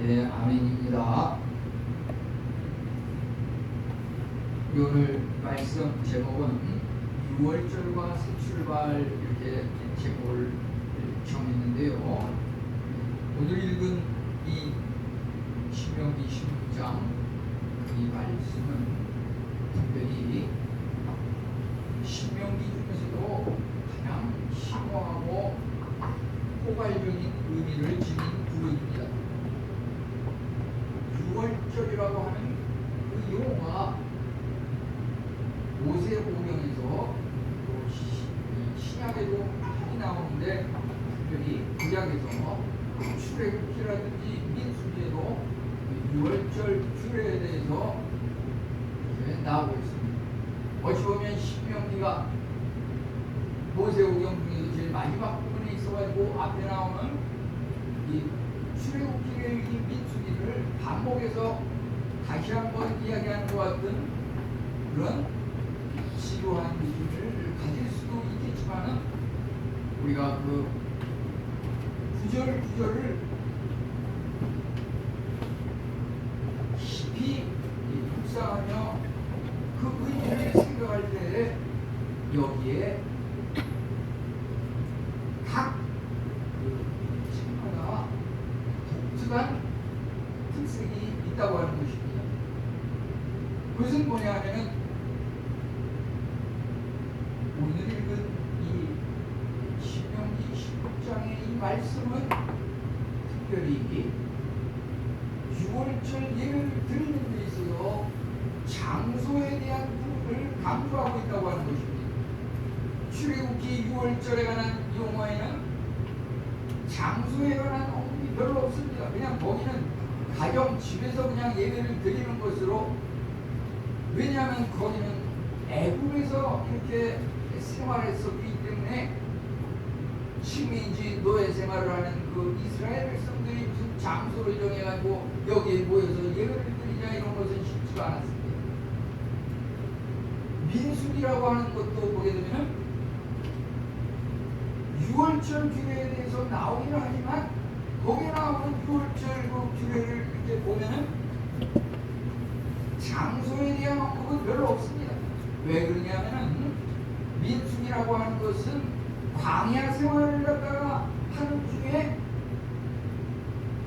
네, 아멘입니다. 오늘 말씀 제목은 6월절과 새 출발 이렇게 제목을 정했는데요. 오늘 읽은 이 신명기 16장 이 말씀은 특별히 신명기 중에서도 가장 심오하고 포괄적인 의미를 지닌 부분입니다. 6월절이라고 하는 그 용어가 모세오경에서 또 신약에도 많이 나오는데 특별히 구약에서 출애굽기라든지 민수기에도 6월절 규례에 대해서 나오고 있습니다. 어찌 보면 신명기가 모세오경 중에서 제일 마지막 부분에 있어가지고 앞에 나오는 이 출애굽기의 이 민수기를 반복해서 다시 한번 이야기하는 것 같은 그런 지루한 느낌을 가질 수도 있겠지만은 우리가 그 구절 구절을 깊이 묵상하며 그 의미를 생각할 때 여기에 각 책마다 독특한 특색이 있다고 하는 것입니다. 그것은 뭐냐 하면은 오늘 읽은 이 신명기 16장의 이 말씀은 특별히 6월절 예배를 드리는 데 있어서 장소에 대한 부분을 강조하고 있다고 하는 것입니다. 출애굽기 6월절에 관한 용어에는 장소에 관한 언급이 별로 없습니다. 그냥 거기는 가정 집에서 그냥 예배를 드리는 것으로, 왜냐하면 거기는 애굽에서 이렇게 생활했었기 때문에 식민지 노예 생활을 하는 그 이스라엘 백성들이 무슨 장소를 정해가지고 여기에 모여서 예배를 드리자 이런 것은 쉽지가 않았습니다. 민수기라고 하는 것도 보게 되면 6월절 규례에 대해서 나오기는 하지만 거기에 나오는 6월절 그 규례를 이렇게 보면은 장소에 대한 언급은 별로 없습니다. 왜 그러냐면은 민수기라고 하는 것은 광야 생활을 갖다가 하는 중에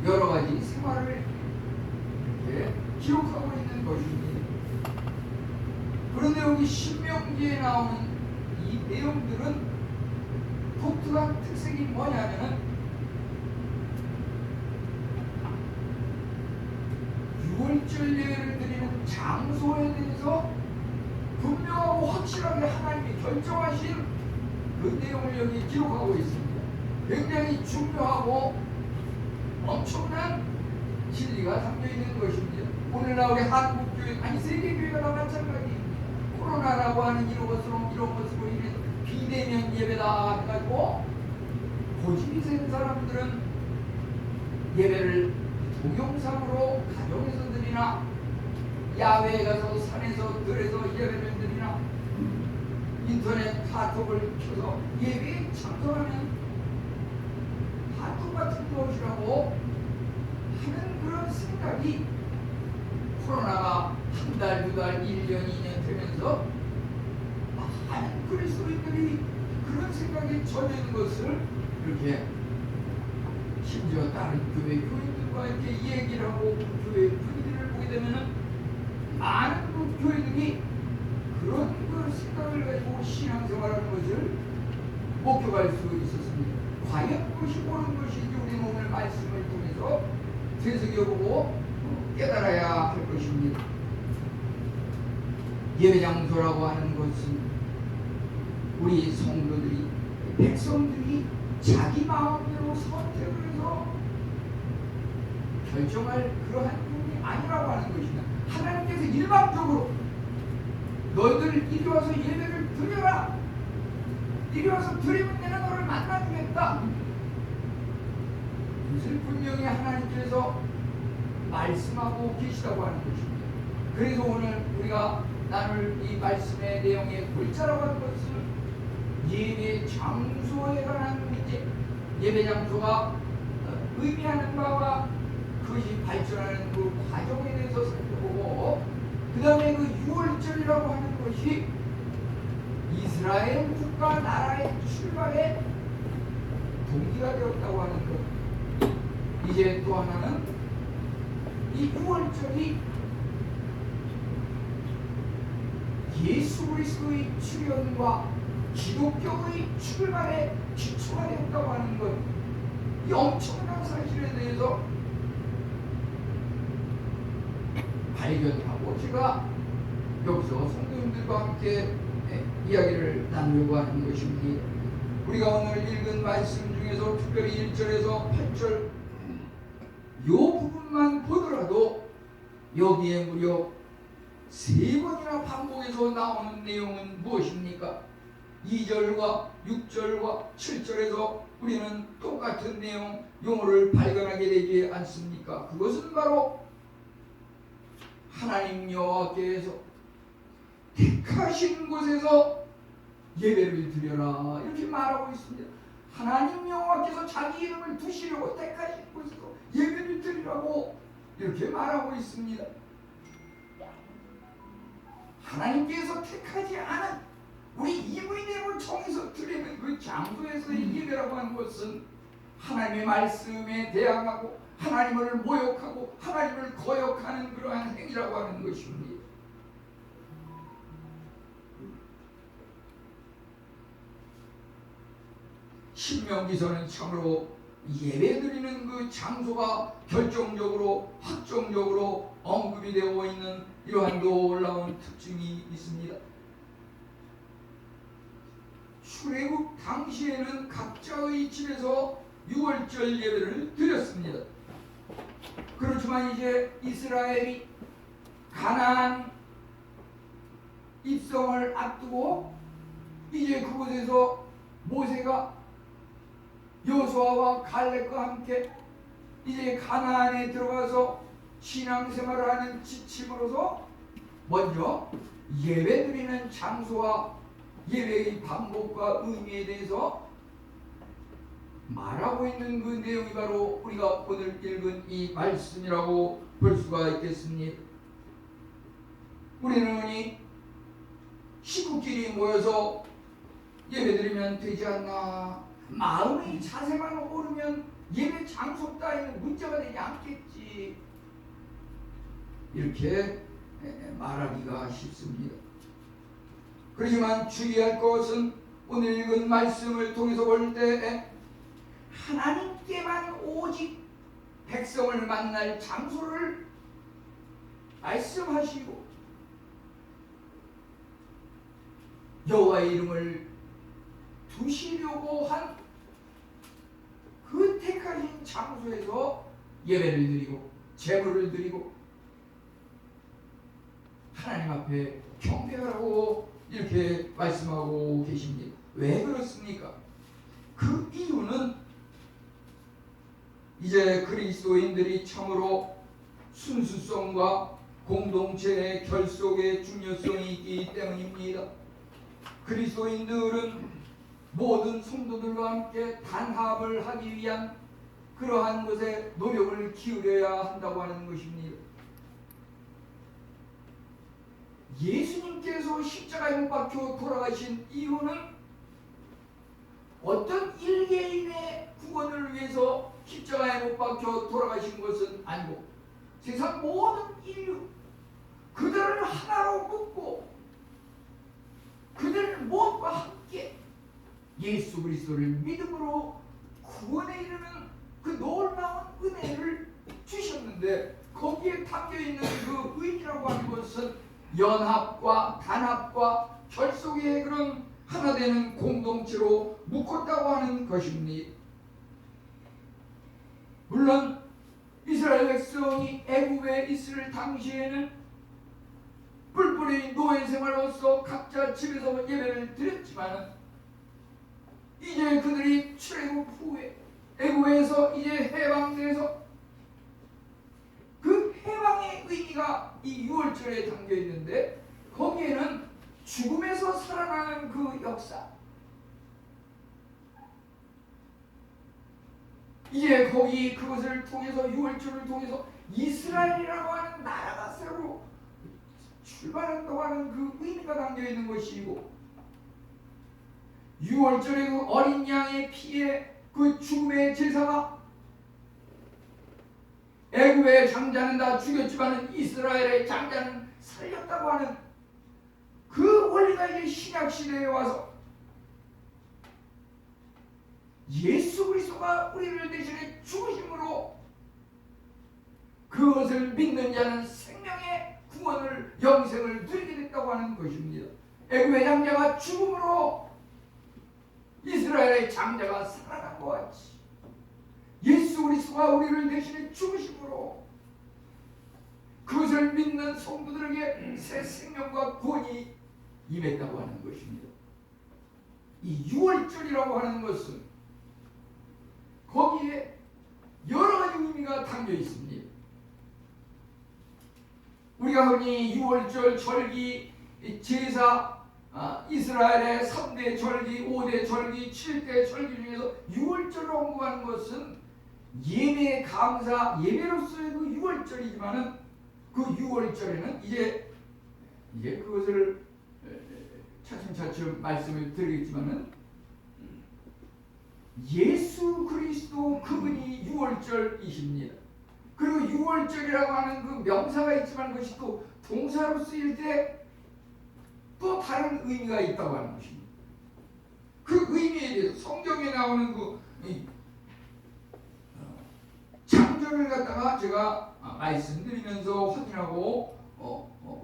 여러 가지 생활을 이렇게 기록하고 있는 것입니다. 그런데 여기 신명기에 나오는 이 내용들은 독특한 특색이 뭐냐면은 6월절 예배를 드리는 장소에 대해서 분명하고 확실하게 하나님이 결정하신 그 내용을 여기 기록하고 있습니다. 굉장히 중요하고 엄청난 진리가 담겨 있는 것입니다. 오늘날 우리 한국교회, 아니 세계교회가 다 마찬가지입니다. 코로나라고 하는 이런 것으로 인해서 비대면 예배다 해가지고 고집이 센 사람들은 예배를 동영상으로 가정에서 드리나 야외에 가서 산에서 들에서 예배를 드리나 인터넷 카톡을 켜서 예배에 참석하면 다 똑같은 것이라고 하는 그런 생각이 코로나가 한 달, 두 달, 1년, 2년 되면서 많은 그리스도인들이 그런 생각에 젖어 있는 것을 이렇게 심지어 다른 교회 교인들과 이렇게 얘기를 하고 그 교회 분위기를 보게 되면은 많은 그 교회들이 그런 그 생각을 가지고 신앙생활하는 것을 목격할 수 있었습니다. 과연 그것이 옳은 것인지 우리는 오늘 말씀을 통해서 되새겨보고 깨달아야 할 것입니다. 예배장소라고 하는 것은 우리 성도들이, 백성들이 자기 마음대로 선택을 해서 결정할 그러한 부분이 아니라고 하는 것입니다. 하나님께서 일방적으로 너희들 이리 와서 예배를 드려라, 이리 와서 드리면 내가 너를 만나주겠다, 이것을 분명히 하나님께서 말씀하고 계시다고 하는 것입니다. 그래서 오늘 우리가 나눌 이 말씀의 내용의 골자라고 하는 것은 예배 장소에 관한 문제, 예배 장소가 의미하는 바와 그것이 발전하는 그 과정에 대해서 살펴보고, 그 다음에 그 6월절이라고 하는 것이 이스라엘 국가 나라의 출발의 동기가 되었다고 하는 것. 이제 또 하나는 이 6월절이 예수 그리스도의 출현과 기독교의 출발의 기초가 되었다고 하는 것. 이 엄청난 사실에 대해서 발견하고 제가 여기서 성도님들과 함께 이야기를 나누려고 하는 것입니다. 우리가 오늘 읽은 말씀 중에서 특별히 1절에서 8절 이 부분만 보더라도 여기에 무려 3번이나 반복해서 나오는 내용은 무엇입니까? 2절과 6절과 7절에서 우리는 똑같은 내용, 용어를 발견하게 되지 않습니까? 그것은 바로 하나님 여호와께서 택하신 곳에서 예배를 드려라 이렇게 말하고 있습니다. 하나님 여호와께서 자기 이름을 두시려고 택하신 곳에서 예배를 드리라고 이렇게 말하고 있습니다. 하나님께서 택하지 않은 우리 이민을 정해서 드리는 그 장소에서의 예배라고 하는 것은 하나님의 말씀에 대항하고 하나님을 모욕하고 하나님을 거역하는 그러한 행위라고 하는 것입니다. 신명기서는 참으로 예배드리는 그 장소가 결정적으로 확정적으로 언급이 되어 있는 이러한 놀라운 특징이 있습니다. 출애굽 당시에는 각자의 집에서 6월절 예배를 드렸습니다. 그렇지만 이제 이스라엘이 가나안 입성을 앞두고 이제 그곳에서 모세가 여호수아와 갈렙과 함께 이제 가나안에 들어가서 신앙생활을 하는 지침으로서 먼저 예배드리는 장소와 예배의 방법과 의미에 대해서 말하고 있는 그 내용이 바로 우리가 오늘 읽은 이 말씀이라고 볼 수가 있겠습니다. 우리는 이 식구끼리 모여서 예배드리면 되지 않나, 마음의 자세만 오르면 예배 장소 따위는 문제가 되지 않겠지, 이렇게 말하기가 쉽습니다. 그렇지만 주의할 것은 오늘 읽은 말씀을 통해서 볼 때 하나님께만 오직 백성을 만날 장소를 말씀하시고 여호와의 이름을 두시려고 한 그 택하신 장소에서 예배를 드리고 제물을 드리고 하나님 앞에 경배하라고 이렇게 말씀하고 계십니다. 왜 그렇습니까? 그 이유는 이제 그리스도인들이 참으로 순수성과 공동체의 결속의 중요성이 있기 때문입니다. 그리스도인들은 모든 성도들과 함께 단합을 하기 위한 그러한 것에 노력을 기울여야 한다고 하는 것입니다. 예수님께서 십자가에 못 박혀 돌아가신 이유는 어떤 일개인의 구원을 위해서 십자가에 못 박혀 돌아가신 것은 아니고 세상 모든 인류 그들을 하나로 묶고 그들 모두와 함께 예수 그리스도를 믿음으로 구원에 이르는 그 놀라운 은혜를 주셨는데, 거기에 담겨있는 그 의미라고 하는 것은 연합과 단합과 결속의 그런 하나 되는 공동체로 묶었다고 하는 것입니다. 물론 이스라엘 백성이 애굽에 있을 당시에는 뿔뿔이 노예 생활로서 각자 집에서 예배를 드렸지만 이제 그들이 출애굽 후에 애굽에서 이제 해방돼서 그 해방의 의미가 이 6월절에 담겨 있는데, 거기에는 죽음에서 살아나는 그 역사, 이제 거기 그것을 통해서 유월절을 통해서 이스라엘이라고 하는 나라가 새로 출발한다고 하는 그 의미가 담겨 있는 것이고, 유월절의 그 어린 양의 피에 그 죽음의 제사가 애굽의 장자는 다 죽였지만 이스라엘의 장자는 살렸다고 하는 그 원리가 이제 신약 시대에 와서 예수 그리스도가 우리를 대신해 죽으심으로 그것을 믿는 자는 생명의 구원을, 영생을 누리게 됐다고 하는 것입니다. 애굽의 장자가 죽음으로 이스라엘의 장자가 살아난 것 같이 예수 그리스도가 우리를 대신해 죽으심으로 그것을 믿는 성도들에게 새 생명과 구원이 임했다고 하는 것입니다. 이 유월절이라고 하는 것은 거기에 여러 가지 의미가 담겨 있습니다. 우리가 흔히 유월절, 절기, 제사, 이스라엘의 3대 절기, 5대 절기, 7대 절기 중에서 유월절을 언급하는 것은 예배, 감사, 예배로서의 그 유월절이지만은 그 유월절에는 이제 그것을 차츰차츰 말씀을 드리겠지만은 예수 그리스도 그분이 유월절이십니다. 그리고 유월절이라고 하는 그 명사가 있지만 그것이 또 동사로 쓰일 때 또 다른 의미가 있다고 하는 것입니다. 그 의미에 대해서 성경에 나오는 그 창조를 갖다가 제가 말씀드리면서 확인하고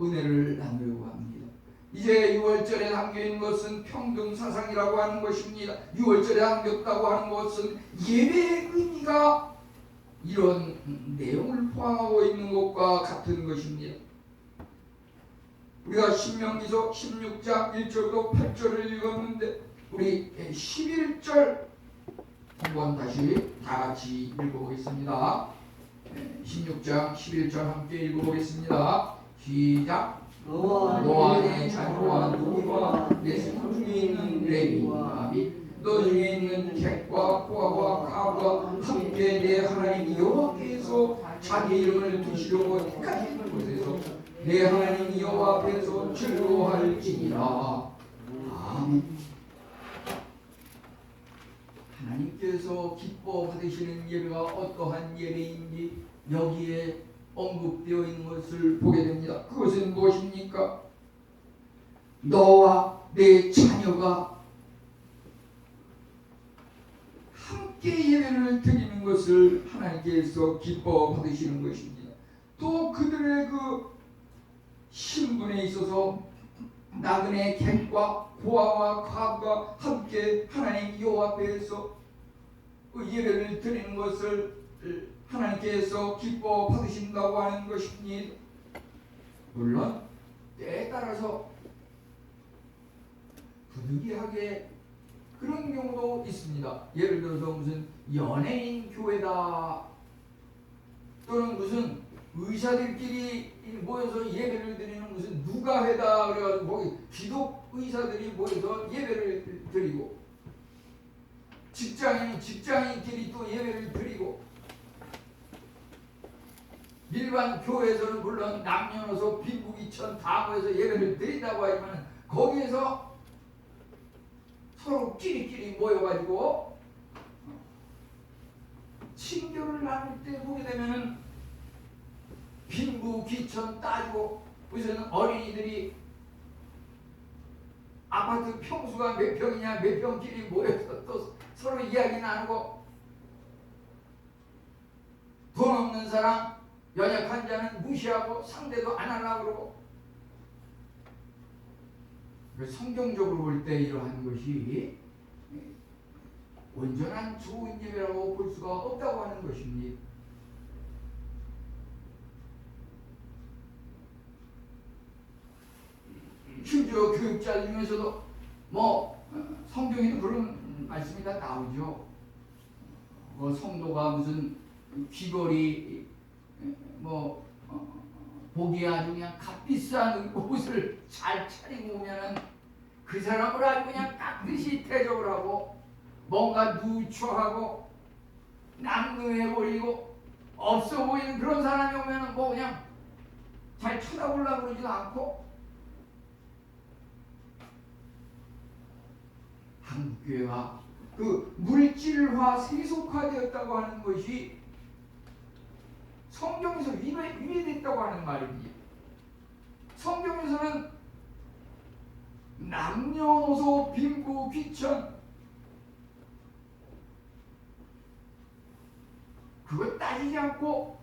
은혜를 나누려고 합니다. 이제 유월절에 담겨있는 것은 평등사상이라고 하는 것입니다. 유월절에 담겼다고 하는 것은 예배의 의미가 이런 내용을 포함하고 있는 것과 같은 것입니다. 우리가 신명기서 16장 1절부터 8절을 읽었는데 우리 11절 한번 다시 다 같이 읽어보겠습니다. 16장 11절 함께 읽어보겠습니다. 시작. 너와 내 자녀와 누이와 내 손중에 있는 레위와 및 너 중에 있는 객과 포화와 가부와 함께 내 하나님 여호와께서 자기 이름을 두시려고 택하신 곳에서 내 하나님 여호와 앞에서 즐거워할지니라. 아멘. 하나님께서 기뻐 받으시는 예배가 어떠한 예배인지 여기에 언급되어 있는 것을 보게 됩니다. 그것은 무엇입니까? 너와 내 자녀가 함께 예배를 드리는 것을 하나님께서 기뻐 받으시는 것입니다. 또 그들의 그 신분에 있어서 나그네 객과 고아와 과부가 함께 하나님 여호와 앞에서 그 예배를 드리는 것을 하나님께서 기뻐 받으신다고 하는 것입니다. 물론 때에 따라서 부득이하게 그런 경우도 있습니다. 예를 들어서 무슨 연예인 교회다 또는 무슨 의사들끼리 모여서 예배를 드리는 무슨 누가회다 그래가지고 거기 기독 의사들이 모여서 예배를 드리고 직장인끼리 또 예배를 드리고 일반 교회에서는 물론 남녀노소 빈부귀천 다 모여서 예배를 드린다고 하지만 거기에서 서로 끼리끼리 모여가지고 친교를 나눌 때 보게 되면은 빈부귀천 따지고 무슨 어린이들이 아파트 평수가 몇 평이냐 몇 평끼리 모여서 또 서로 이야기 나누고 돈 없는 사람 연약한 자는 무시하고 상대도 안 하려고 그러고 성경적으로 볼 때 이러한 것이 온전한 좋은 예배라고 볼 수가 없다고 하는 것입니다. 심지어 교육자 중에서도 성경에는 그런 말씀이 다 나오죠. 성도가 무슨 귀걸이 보기에 아주 그냥 값비싼 옷을 잘 차리고 오면은 그 사람을 아주 그냥 깍듯이 대접을 하고 뭔가 누추하고 남루해버리고 없어 보이는 그런 사람이 오면 뭐 그냥 잘 쳐다보려고 그러지도 않고, 한국교회가 그 물질화 세속화되었다고 하는 것이 성경에서 위배됐다고 하는 말입니다. 성경에서는 남녀노소 빈부 귀천 그걸 따지지 않고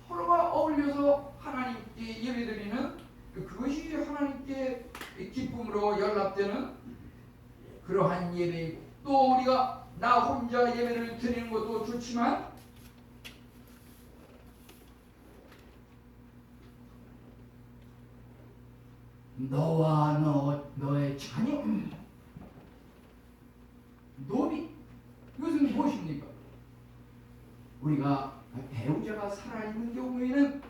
서로가 어울려서 하나님께 예배드리는, 그것이 하나님께 기쁨으로 연락되는 그러한 예배이고, 또 우리가 나 혼자 예배를 드리는 것도 좋지만 너와 너의 자녀, 노비, 이것은 무엇입니까? 우리가 배우자가 살아있는 경우에는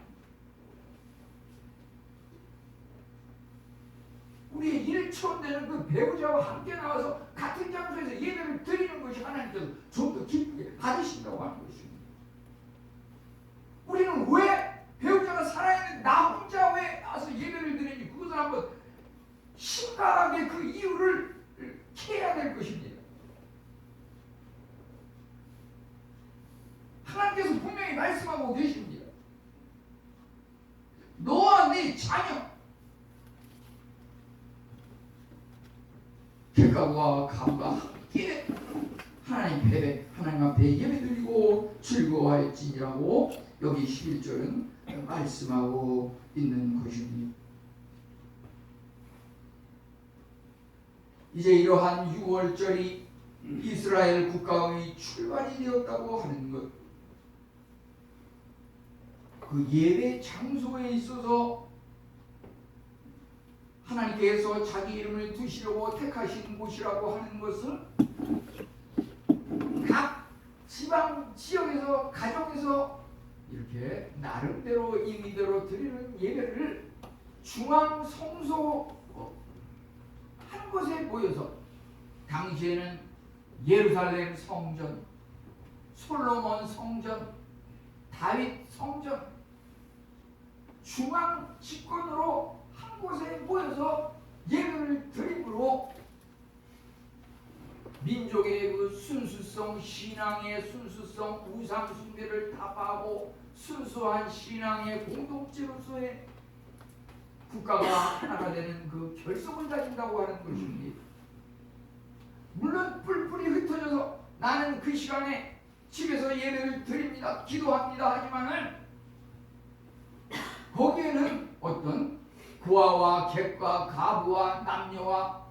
우리의 일촌되는 그 배우자와 함께 나와서 같은 장소에서 예배를 드리는 것이 하나님께서 좀 더 기쁘게 받으신다고 하는 것입니다. 우리는 왜 배우자가 살아있는 나 혼자 왜 나와서 예배를 드리는지 그것을 한번 심각하게 그 이유를 캐야 될 것입니다. 하나님께서 분명히 말씀하고 계십니다. 너와 네 자녀, 객가와 감과 함께 하나님 앞에 예배드리고 즐거워할지니라고 여기 11절은 말씀하고 있는 것입니다. 이제 이러한 6월절이 이스라엘 국가의 출발이 되었다고 하는 것, 그 예배 장소에 있어서 하나님께서 자기 이름을 두시려고 택하신 곳이라고 하는 것은 각 지방 지역에서 가정에서 이렇게 나름대로 임의대로 드리는 예배를 중앙 성소 한 곳에 모여서, 당시에는 예루살렘 성전, 솔로몬 성전, 다윗 성전, 중앙 집권으로 한 곳에 모여서 예배를 드림으로 민족의 그 순수성, 신앙의 순수성, 우상 숭배를 타파하고 순수한 신앙의 공동체로서의 국가가 하나가 되는 그 결속을 가진다고 하는 것입니다. 물론 뿔뿔이 흩어져서 나는 그 시간에 집에서 예배를 드립니다, 기도합니다 하지만은 거기에는 어떤 고아와 객과 가부와 남녀와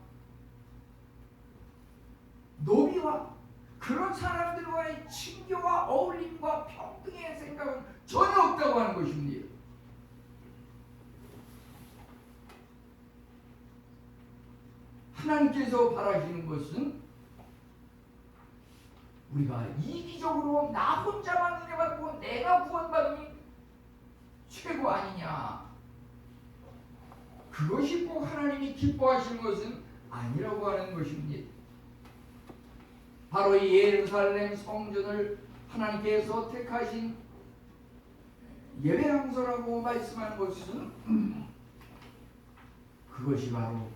노비와 그런 사람들과의 친교와 어울림과 평등의 생각은 전혀 없다고 하는 것입니다. 하나님께서 바라시는 것은 우리가 이기적으로 나 혼자만 은혜 받고 내가 구원받으니 최고 아니냐, 그것이 꼭 하나님이 기뻐하시는 것은 아니라고 하는 것입니다. 바로 이 예루살렘 성전을 하나님께서 택하신 예배 장소라고 말씀하는 것은 그것이 바로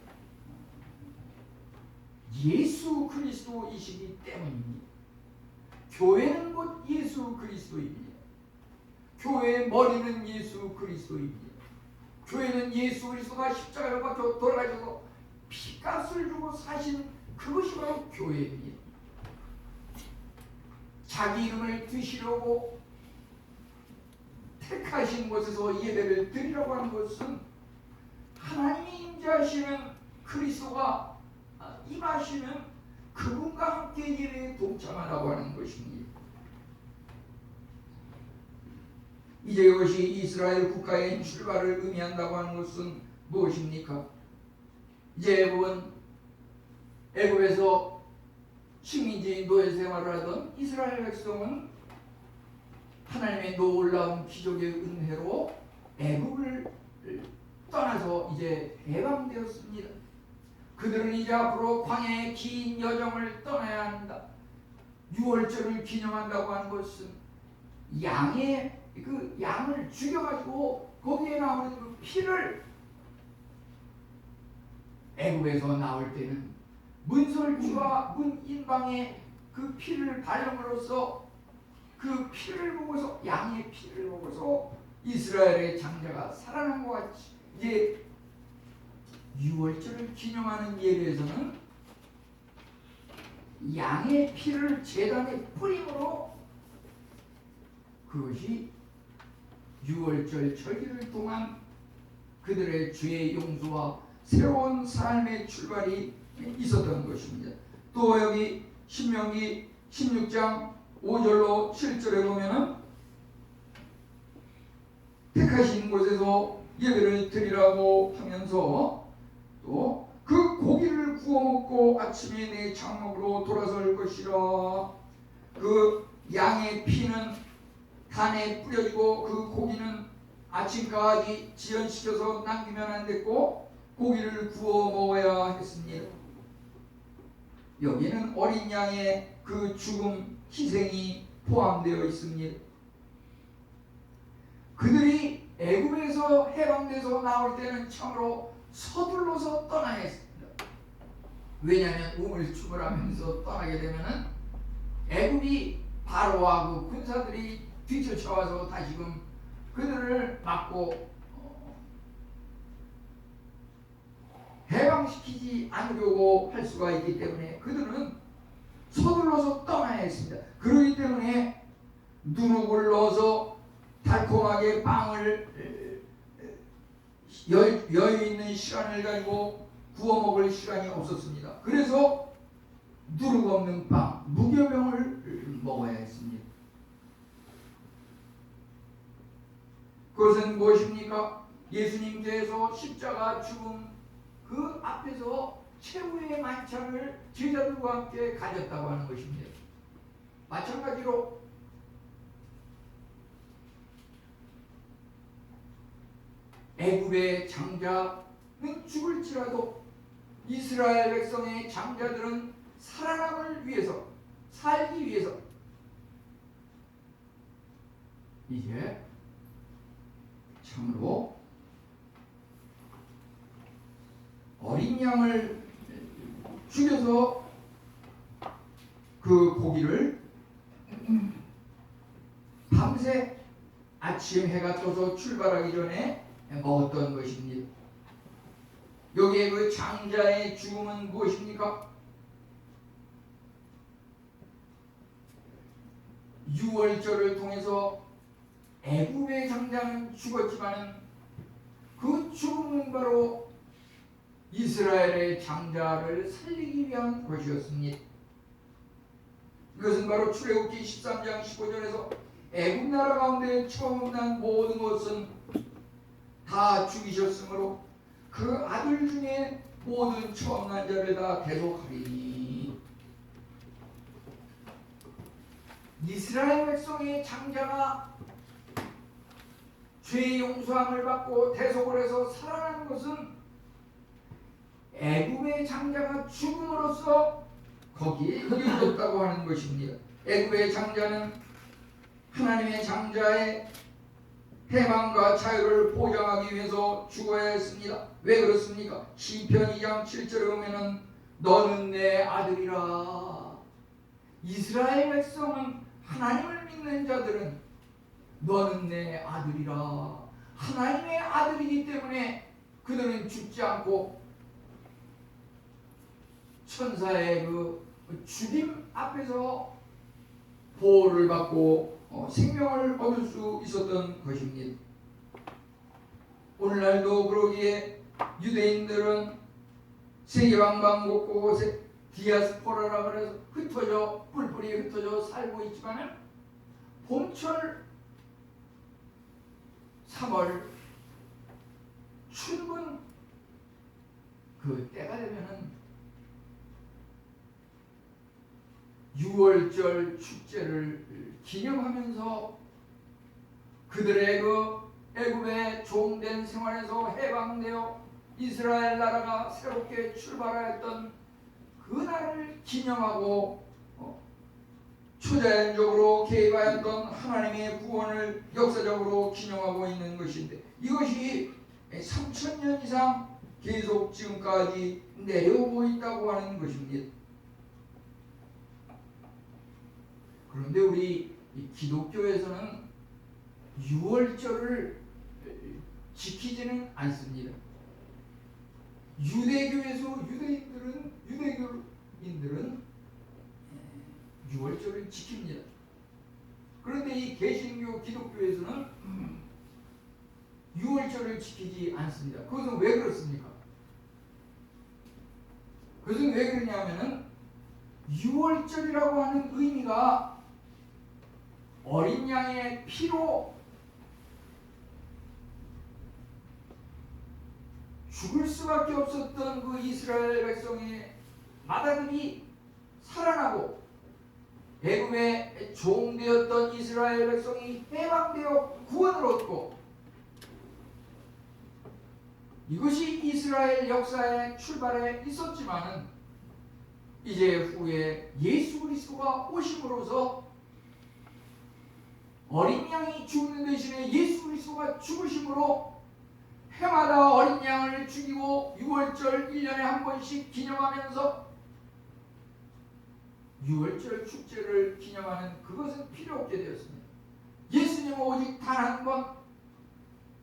예수 그리스도이시기 때문입니다. 교회는 곧 예수 그리스도입니다. 교회의 머리는 예수 그리스도입니다. 교회는 예수 그리스도가 십자가를 박혀 돌아가셔서 피값을 주고 사신 그것이 바로 교회입니다. 자기 이름을 드시려고 택하신 곳에서 예배를 드리려고 하는 것은 하나님이 임재하시는 그리스도가 임하시는 그분과 함께 예배에 동참하라고 하는 것입니다. 이제 이것이 이스라엘 국가의 출발을 의미한다고 하는 것은 무엇입니까? 이제 애굽에서 식민지 노예 생활을 하던 이스라엘 백성은 하나님의 놀라운 기적의 은혜로 애굽을 떠나서 이제 해방되었습니다. 그들은 이제 앞으로 광야의 긴 여정을 떠나야 한다. 유월절을 기념한다고 하는 것은 양의 그 양을 죽여가지고 거기에 나오는 그 피를 애굽에서 나올 때는 문설주와 문인방의 그 피를 바름으로써 그 피를 보고서 양의 피를 보고서 이스라엘의 장자가 살아난 것 같이 이제 유월절을 기념하는 예배에서는 양의 피를 제단에 뿌림으로 그것이 유월절 절기를 통한 그들의 죄의 용서와 새로운 삶의 출발이 있었던 것입니다. 또 여기 신명기 16장 5절로 7절에 보면은 택하신 곳에서 예배를 드리라고 하면서 또 그 고기를 구워 먹고 아침에 내 장막으로 돌아설 것이라. 그 양의 피는 간에 뿌려지고 그 고기는 아침까지 지연시켜서 남기면 안 됐고 고기를 구워 먹어야 했습니다. 여기는 어린 양의 그 죽음 희생이 포함되어 있습니다. 그들이 애굽에서 해방돼서 나올 때는 참으로 서둘러서 떠나야 했습니다. 왜냐하면 우물쭈물 하면서 떠나게 되면은 애굽이 바로와 그 군사들이 뒤쫓아와서 다시금 그들을 막고 해방시키지 않으려고 할 수가 있기 때문에 그들은 서둘러서 떠나야 했습니다. 그렇기 때문에 누룩을 넣어서 달콤하게 빵을 여유 있는 시간을 가지고 구워 먹을 시간이 없었습니다. 그래서 누룩 없는 빵, 무교병을 먹어야 했습니다. 그것은 무엇입니까? 예수님께서 십자가 죽음 그 앞에서 최후의 만찬을 제자들과 함께 가졌다고 하는 것입니다. 마찬가지로 애굽의 장자는 죽을지라도 이스라엘 백성의 장자들은 살아남을 위해서, 살기 위해서 이제 참으로 어린 양을 죽여서 그 고기를 밤새 아침 해가 떠서 출발하기 전에 먹었던 것입니다. 여기에 그 장자의 죽음은 무엇입니까? 유월절을 통해서 애굽의 장자는 죽었지만은 그 죽음은 바로 이스라엘의 장자를 살리기 위한 것이었습니다. 이것은 바로 출애굽기 13장 15절에서 애굽 나라 가운데 처음 난 모든 것은 다 죽이셨으므로 그 아들 중에 모든 처음 난 자를 다 대속하리니. 이스라엘 백성의 장자가 죄의 용서함을 받고 대속을 해서 살아나는 것은 애굽의 장자가 죽음으로써 거기에 이르렀다고 하는 것입니다. 애굽의 장자는 하나님의 장자의 해방과 자유를 보장하기 위해서 죽어야 했습니다. 왜 그렇습니까? 시편 2장 7절에 보면은 너는 내 아들이라. 이스라엘 백성은 하나님을 믿는 자들은 너는 내 아들이라. 하나님의 아들이기 때문에 그들은 죽지 않고 천사의 그 죽임 앞에서 보호를 받고 생명을 얻을 수 있었던 것입니다. 오늘날도 그러기에 유대인들은 세계방방 곳곳에 디아스포라라 그래서 흩어져 뿔뿔이 흩어져 살고 있지만 봄철 3월 춘분 그 때가 되면은 유월절 축제를 기념하면서 그들의 그 애굽의 종된 생활에서 해방되어 이스라엘 나라가 새롭게 출발하였던 그 날을 기념하고 초자연적으로 개입하였던 하나님의 구원을 역사적으로 기념하고 있는 것인데, 이것이 3000년 이상 계속 지금까지 내려오고 있다고 하는 것입니다. 그런데 우리 기독교에서는 유월절을 지키지는 않습니다. 유대인들은 유월절을 지킵니다. 그런데 이 개신교 기독교에서는 유월절을 지키지 않습니다. 그것은 왜 그렇습니까? 그것은 왜 그러냐면은 유월절이라고 하는 의미가 어린 양의 피로 죽을 수밖에 없었던 그 이스라엘 백성의 마다들이 살아나고 애굽의 종되었던 이스라엘 백성이 해방되어 구원을 얻고, 이것이 이스라엘 역사의 출발에 있었지만은 이제 후에 예수 그리스도가 오심으로써 어린 양이 죽는 대신에 예수 그리스도가 죽으심으로 해마다 어린 양을 죽이고 6월절 1년에 한 번씩 기념하면서 6월절 축제를 기념하는 그것은 필요 없게 되었습니다. 예수님은 오직 단 한 번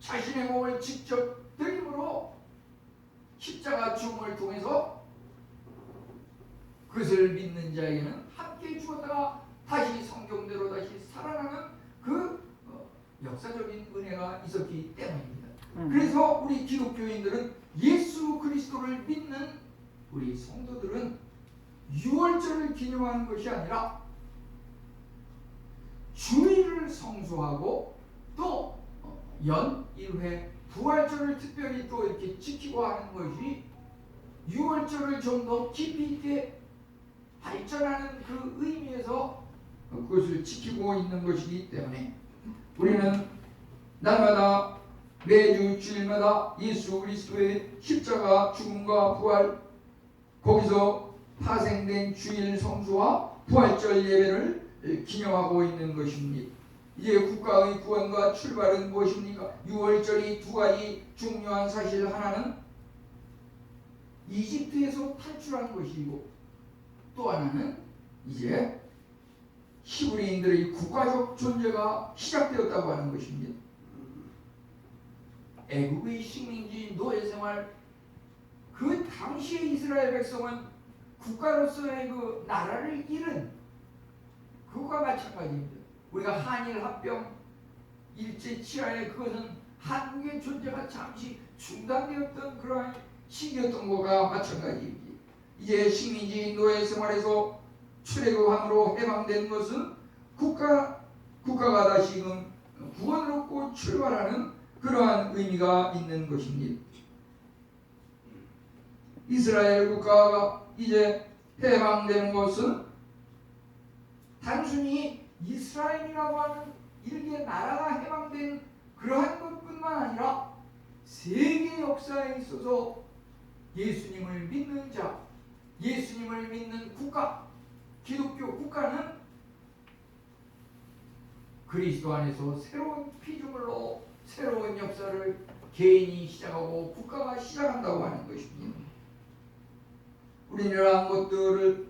자신의 몸을 직접 드림으로 십자가 죽음을 통해서 그것을 믿는 자에게는 함께 죽었다가 다시 성경대로 다시 살아나는 그 역사적인 은혜가 있었기 때문입니다. 그래서 우리 기독교인들은, 예수 그리스도를 믿는 우리 성도들은 6월절을 기념하는 것이 아니라 주일을 성수하고 또 연 1회 부활절을 특별히 또 이렇게 지키고 하는 것이 6월절을 좀 더 깊이 있게 발전하는 그 의미에서 그것을 지키고 있는 것이기 때문에 우리는 날마다 매주 주일마다 예수 그리스도의 십자가 죽음과 부활, 거기서 파생된 주일 성수와 부활절 예배를 기념하고 있는 것입니다. 이제 국가의 구원과 출발은 무엇입니까? 6월절이 두 가지 중요한 사실, 하나는 이집트에서 탈출한 것이고, 또 하나는 이제 히브리인들의 국가적 존재가 시작되었다고 하는 것입니다. 애국의 식민지 노예 생활, 그 당시의 이스라엘 백성은 국가로서의 그 나라를 잃은 그것과 마찬가지입니다. 우리가 한일 합병 일제 치하에 그것은 한국의 존재가 잠시 중단되었던 그러한 시기였던 것과 마찬가지입니다. 이제 식민지 노예 생활에서 출애굽함으로 해방된 것은 국가가 다시금 구원을 얻고 출발하는 그러한 의미가 있는 것입니다. 이스라엘 국가가 이제 해방되는 것은 단순히 이스라엘이라고 하는 일개 나라가 해방된 그러한 것뿐만 아니라 세계 역사에 있어서 예수님을 믿는 자, 예수님을 믿는 국가, 기독교 국가는 그리스도 안에서 새로운 피조물로 새로운 역사를 개인이 시작하고 국가가 시작한다고 하는 것입니다. 우리는 이러한 것들을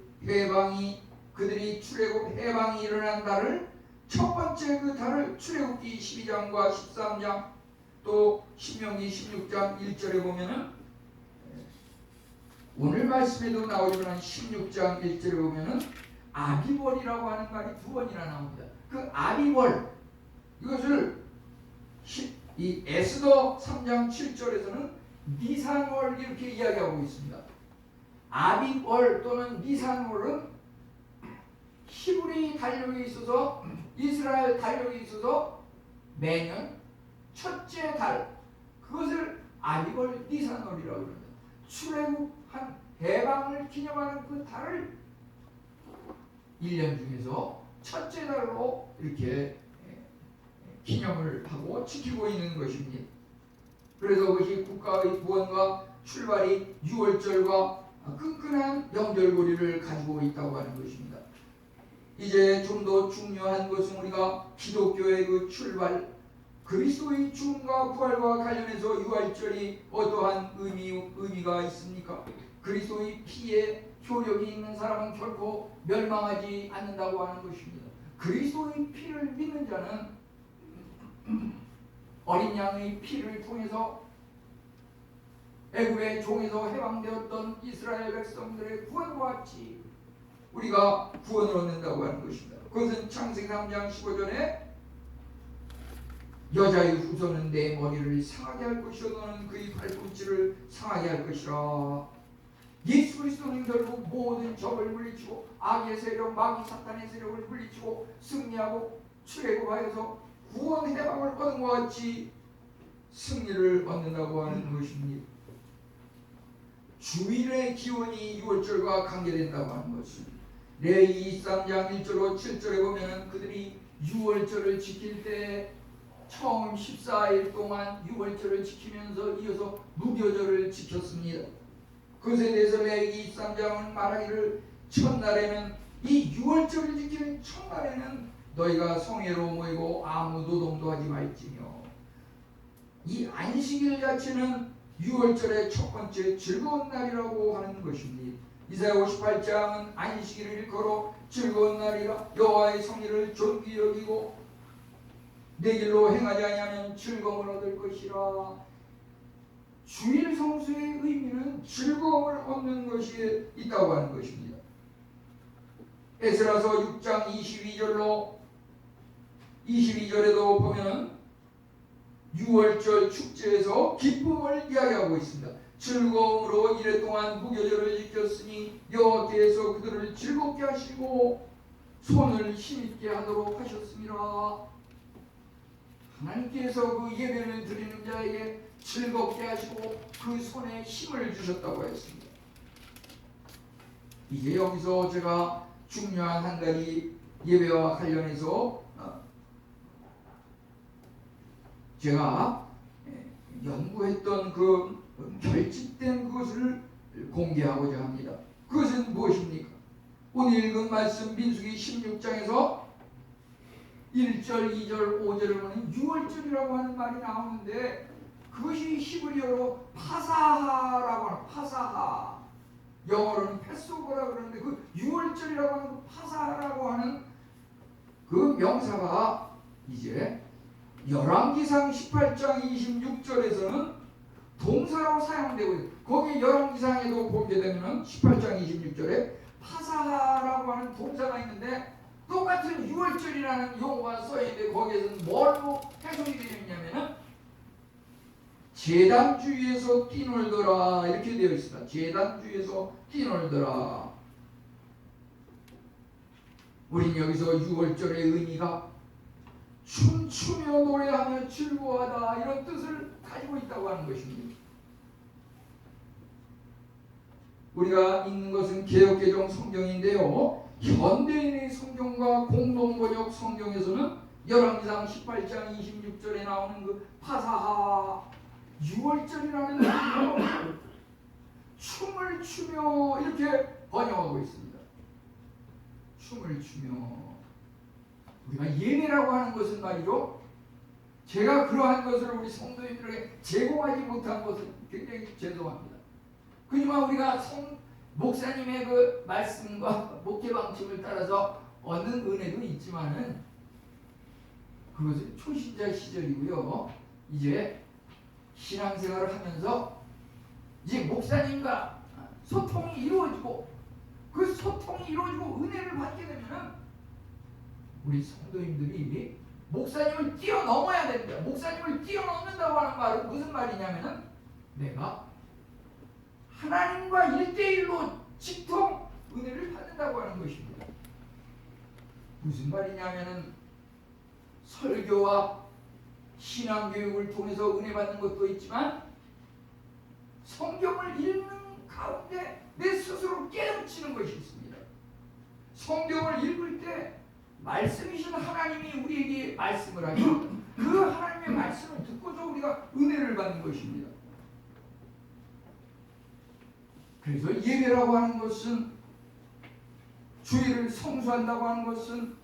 그들이 출애굽 해방이 일어난 달을, 첫 번째 그 달을 출애굽기 12장과 13장 또 신명기 16장 1절에 보면은, 오늘 말씀에도 나오지만 16장 1절에 보면은 아비월이라고 하는 말이 두 번이나 나옵니다. 그 아비월, 이것을 이 에스더 3장 7절에서는 니산월 이렇게 이야기하고 있습니다. 아비월 또는 니산월은 히브리 달력에 있어서, 이스라엘 달력에 있어서 매년 첫째 달, 그것을 아비월 니산월이라고 합니다. 출애굽한 해방을 기념하는 그 달을 1년 중에서 첫째 달로 이렇게 기념을 하고 지키고 있는 것입니다. 그래서 그것이 국가의 구원과 출발이 6월절과 끈끈한 연결고리를 가지고 있다고 하는 것입니다. 이제 좀 더 중요한 것은 우리가 기독교의 그 출발, 그리스도의 죽음과 부활과 관련해서 유월절이 어떠한 의미가 있습니까? 그리스도의 피에 효력이 있는 사람은 결코 멸망하지 않는다고 하는 것입니다. 그리스도의 피를 믿는 자는 어린 양의 피를 통해서 애굽의 종에서 해방되었던 이스라엘 백성들의 구원과 같이 우리가 구원을 얻는다고 하는 것입니다. 그것은 창세기 3장 15절에 여자의 후손은 내 머리를 상하게 할 것이요 너는 그의 발꿈치를 상하게 할 것이라. 예수 그리스도는 결국 모든 적을 물리치고 악의 세력, 마귀 사탄의 세력을 물리치고 승리하고 출애굽하여서 구원 해방을 얻은 것 같이 승리를 얻는다고 하는 것입니다. 주일의 기원이 6월절과 관계된다고 하는 것입니다. 레위 23장 1절로 7절에 보면 그들이 6월절을 지킬 때 처음 14일 동안 6월절을 지키면서 이어서 무교절을 지켰습니다. 그것에 대해서 레위 23장은 말하기를 첫날에는 이 6월절을 지키는 첫날에는 너희가 성회로 모이고 아무 노동도 하지 말지며, 이 안식일 자체는 6월절의 첫 번째 즐거운 날이라고 하는 것입니다. 이사야 58장은 안식일을 일컬어 즐거운 날이라 여호와의 성일을 존귀히 여기고 내 길로 행하지 아니하면 즐거움을 얻을 것이라. 주일 성수의 의미는 즐거움을 얻는 것이 있다고 하는 것입니다. 에스라서 6장 22절에도 보면 6월절 축제에서 기쁨을 이야기하고 있습니다. 즐거움으로 이랫동안 무교절을 지켰으니 여호와께서 그들을 즐겁게 하시고 손을 힘있게 하도록 하셨습니다. 하나님께서 그 예배를 드리는 자에게 즐겁게 하시고 그 손에 힘을 주셨다고 했습니다. 이제 여기서 제가 중요한 한 가지 예배와 관련해서 제가 연구했던 그 결집된 그것을 공개하고자 합니다. 그것은 무엇입니까? 오늘 읽은 말씀 민수기 16장에서 1절, 2절, 5절을 보면 6월절이라고 하는 말이 나오는데 그것이 히브리어로 파사하라고 하는, 파사하, 영어로는 패스오버라 그러는데 그 6월절이라고 하는 그 파사하라고 하는 그 명사가 이제 열왕기상 18장 26절에서는 동사로 사용되고 있어요. 거기 열왕기상에도 보게 되면 18장 26절에 파사하라고 하는 동사가 있는데 똑같은 6월절이라는 용어가 써있는데 거기에서는 뭘로 해석이 되어 있냐면은 제단주의에서 뛰놀더라 이렇게 되어 있습니다. 제단주의에서 뛰놀더라. 우린 여기서 6월절의 의미가 춤추며 노래하며 즐거워하다 이런 뜻을 가지고 있다고 하는 것입니다. 우리가 읽는 것은 개역개정 성경인데요, 현대인의 성경과 공동번역 성경에서는 열왕기상 18장 26절에 나오는 그 파사하 6월절이라는 말로 춤을 추며 이렇게 번역하고 있습니다. 춤을 추며. 우리가 예배라고 하는 것은 말이죠, 제가 그러한 것을 우리 성도님들에게 제공하지 못한 것은 굉장히 죄송합니다. 그지만 우리가 목사님의 그 말씀과 목회 방침을 따라서 얻는 은혜도 있지만은 그것은 초신자 시절이고요. 이제 신앙생활을 하면서 이제 목사님과 소통이 이루어지고 그 소통이 이루어지고 은혜를 받게 되면은 우리 성도님들이 목사님을 뛰어넘어야 됩니다. 목사님을 뛰어넘는다고 하는 말은 무슨 말이냐면은 내가 하나님과 1대1로 직통 은혜를 받는다고 하는 것입니다. 무슨 말이냐면은 설교와 신앙교육을 통해서 은혜 받는 것도 있지만 성경을 읽는 가운데 내 스스로 깨우치는 것이 있습니다. 성경을 읽을 때 말씀이신 하나님이 우리에게 말씀을 하시고 그 하나님의 말씀을 듣고서 우리가 은혜를 받는 것입니다. 그래서 예배라고 하는 것은 주일을 성수한다고 하는 것은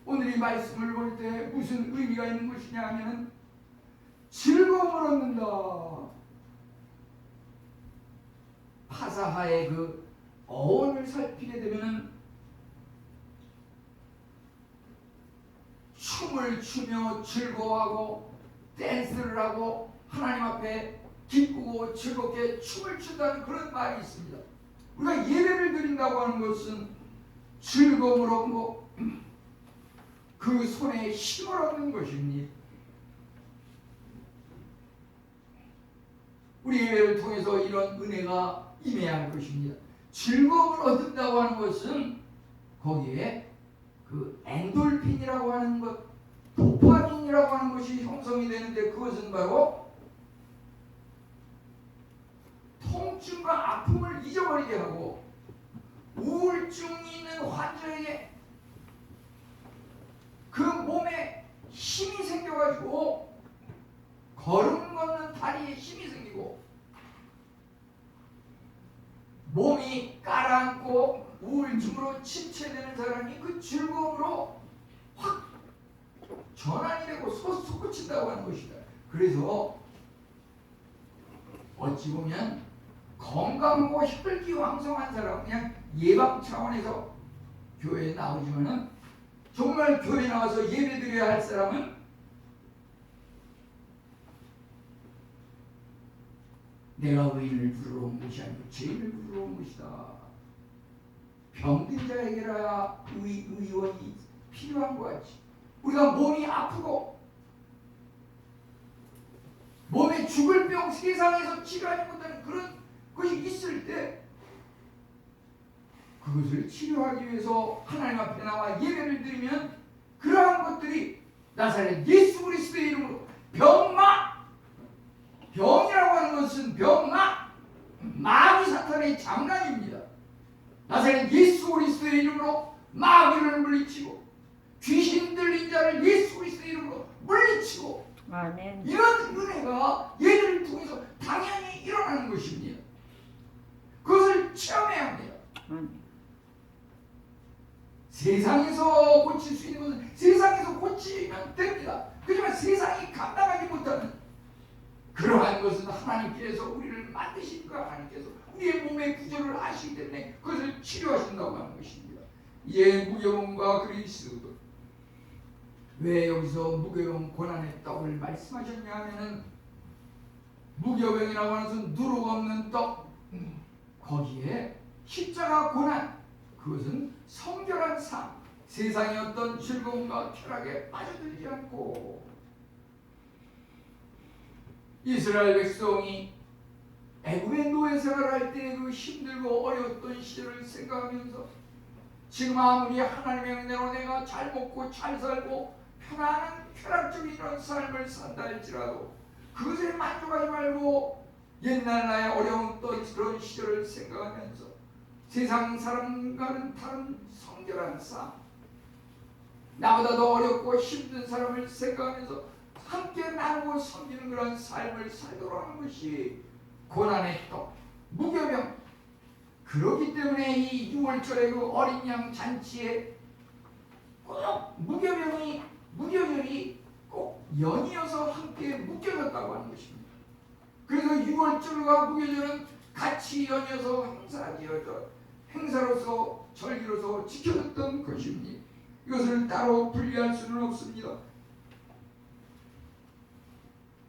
오늘 이 말씀을 볼 때 무슨 의미가 있는 것이냐 하면 즐거움을 얻는다. 파사하의 그 어원을 살피게 되면 춤을 추며 즐거워하고 댄스를 하고 하나님 앞에 기쁘고 즐겁게 춤을 춘다는 그런 말이 있습니다. 우리가 예배를 드린다고 하는 것은 즐거움을 얻고 그 손에 힘을 얻는 것입니다. 우리 예배를 통해서 이런 은혜가 임해야 할 것입니다. 즐거움을 얻는다고 하는 것은 거기에 그 엔돌핀이라고 하는 것, 도파민이라고 하는 것이 형성이 되는데 그것은 바로 통증과 아픔을 잊어버리게 하고 우울증이 있는 환자에게 그 몸에 힘이 생겨가지고 걸음 걷는 다리에 힘이 생기고 몸이 가라앉고 우울증으로 침체되는 사람이 그 즐거움으로 확 전환이 되고 솟구친다고 하는 것이다. 그래서 어찌 보면 건강하고 혈기왕성한 사람, 그냥 예방 차원에서 교회에 나오지만은 정말 교회에 나와서 예배드려야 할 사람은 내가 의인을 부르러 온 것이 아니고 죄인을 부르러 온 것이다. 병든 자에게라야 의원이 필요한 것 같이 우리가 몸이 아프고 몸에 죽을 병 세상에서 치료하지 못하는 그런 것이 있을 때 그것을 치료하기 위해서 하나님 앞에 나와 예배를 드리면 그러한 것들이 나사렛 예수 그리스도의 이름으로 병마, 병이라고 하는 것은 병마, 마귀 사탄의 장난입니다. 나사렛 예수 그리스도의 이름으로 마귀를 물리치고 귀신 들린 자를 예수 그리스도의 이름으로 물리치고 아멘. 이런 은혜가 예배를 통해서 당연히 일어나는 것입니다. 그것을 체험해야 합니다. 세상에서 고칠 수 있는 것은 세상에서 고치면 됩니다. 하지만 세상이 감당하지 못하는 그러한 것은 하나님께서 우리를 만드신 그 하나님께서 우리의 몸의 구조를 아시기 때문에 그것을 치료하신다고 하는 것입니다. 이제 무교병과 그리스도 왜 여기서 무교병 고난의 떡을 말씀하셨냐 하면은 무교병이라고 하는 것은 누룩 없는 떡, 거기에 십자가 고난, 그것은 성결한 삶, 세상의 어떤 즐거움과 쾌락에 빠져들지 않고 이스라엘 백성이 애굽의 노예 생활할 때 그 힘들고 어려웠던 시절을 생각하면서 지금 아무리 하나님의 은혜로 내가 잘 먹고 잘 살고 편안한 쾌락적인 이런 삶을 산다 할지라도 그것에 만족하지 말고 옛날 나의 어려웠던 그런 시절을 생각하면서 세상 사람과는 다른 성결한 삶, 나보다 더 어렵고 힘든 사람을 생각하면서 함께 나누고 섬기는 그런 삶을 살도록 하는 것이 고난의 떡, 무교병. 그렇기 때문에 이 6월절의 그 어린 양 잔치에 꼭 무교절이 꼭 연이어서 함께 묶여졌다고 하는 것입니다. 그래서 6월절과 무교절은 같이 연이어서 행사로서 절기로서 지켜졌던 것입니다. 이것을 따로 분리할 수는 없습니다.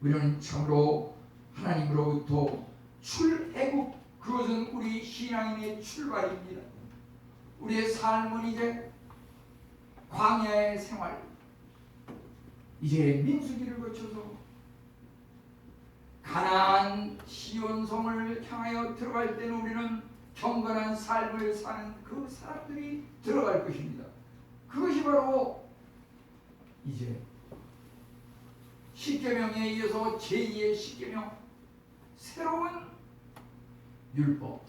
우리는 참으로 하나님으로부터 출애굽, 그것은 우리 신앙인의 출발입니다. 우리의 삶은 이제 광야의 생활, 이제 민수기를 거쳐서 가나안 시온성을 향하여 들어갈 때는 우리는 경건한 삶을 사는 그 사람들이 들어갈 것입니다. 그것이 바로 이제 십계명에 이어서 제2의 십계명, 새로운 율법,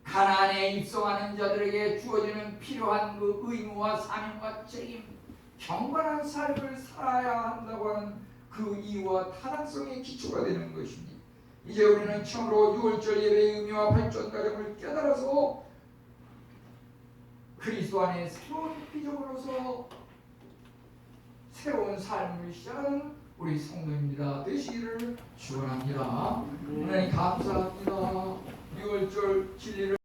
가나안에 입성하는 자들에게 주어지는 필요한 그 의무와 사명과 책임, 경건한 삶을 살아야 한다고 하는 그 이유와 타당성의 기초가 되는 것입니다. 이제 우리는 처음으로 6월절 예배의 의미와 발전 과정을 깨달아서 그리스도 안에 새로운 피조물로서 새로운 삶을 시작하는 우리 성도입니다. 되시기를 축원합니다. 하나님 감사합니다. 6월절 진리를